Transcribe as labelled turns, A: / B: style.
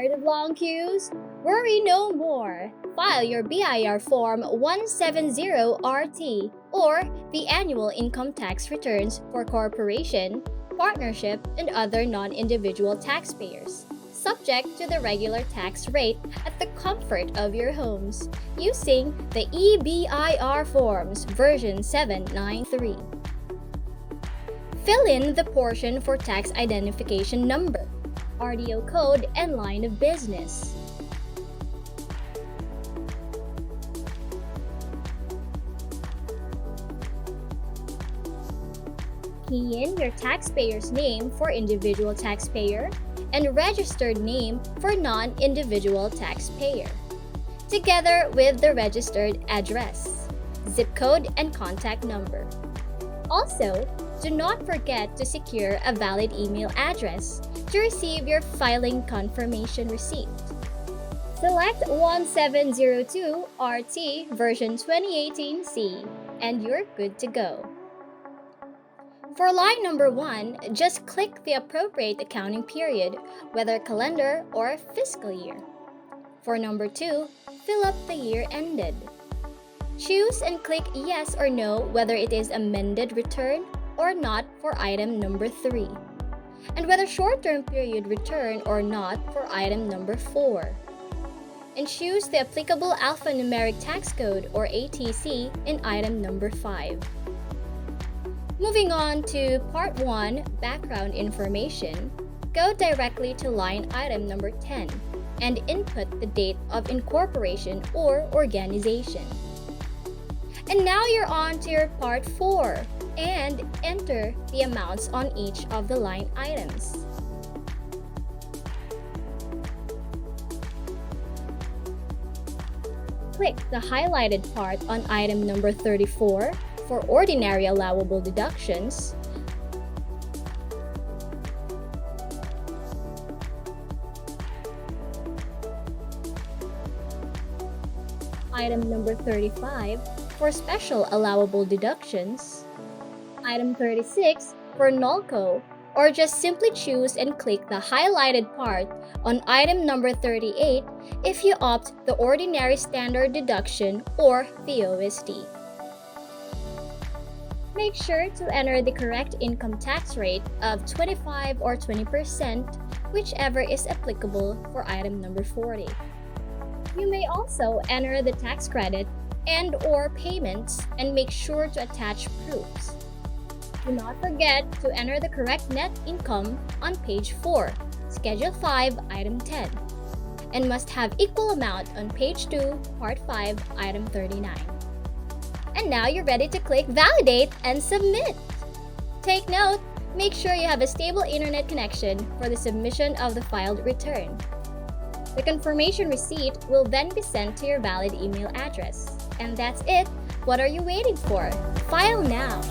A: Tired of long queues? Worry no more! File your BIR Form 170RT or the annual income tax returns for corporation, partnership, and other non-individual taxpayers, subject to the regular tax rate at the comfort of your homes, using the eBIRForms version 793. Fill in the portion for tax identification number, RDO code, and line of business. Key in your taxpayer's name for individual taxpayer and registered name for non-individual taxpayer, together with the registered address, zip code, and contact number. Also, do not forget to secure a valid email address to receive your filing confirmation receipt. Select 1702 RT version 2018C and you're good to go. For line number 1, just click the appropriate accounting period, whether calendar or fiscal year. For number 2, fill up the year ended. Choose and click yes or no whether it is amended return or not for item number 3, and whether short-term period return or not for item number 4. And choose the applicable alphanumeric tax code or ATC in item number 5. Moving on to Part 1, Background Information, go directly to line item number 10 and input the date of incorporation or organization. And now you're on to your Part 4 and enter the amounts on each of the line items. Click the highlighted part on item number 34 for ordinary allowable deductions, item number 35 for special allowable deductions, item 36 for NOLCO, or just simply choose and click the highlighted part on item number 38 if you opt the ordinary standard deduction or the OSD. Make sure to enter the correct income tax rate of 25 or 20%, whichever is applicable for item number 40. You may also enter the tax credit and/or payments and make sure to attach proofs. Do not forget to enter the correct net income on page 4, Schedule 5, Item 10, and must have equal amount on page 2, Part 5, Item 39. And now you're ready to click Validate and Submit. Take note, make sure you have a stable internet connection for the submission of the filed return. The confirmation receipt will then be sent to your valid email address. And that's it. What are you waiting for? File now!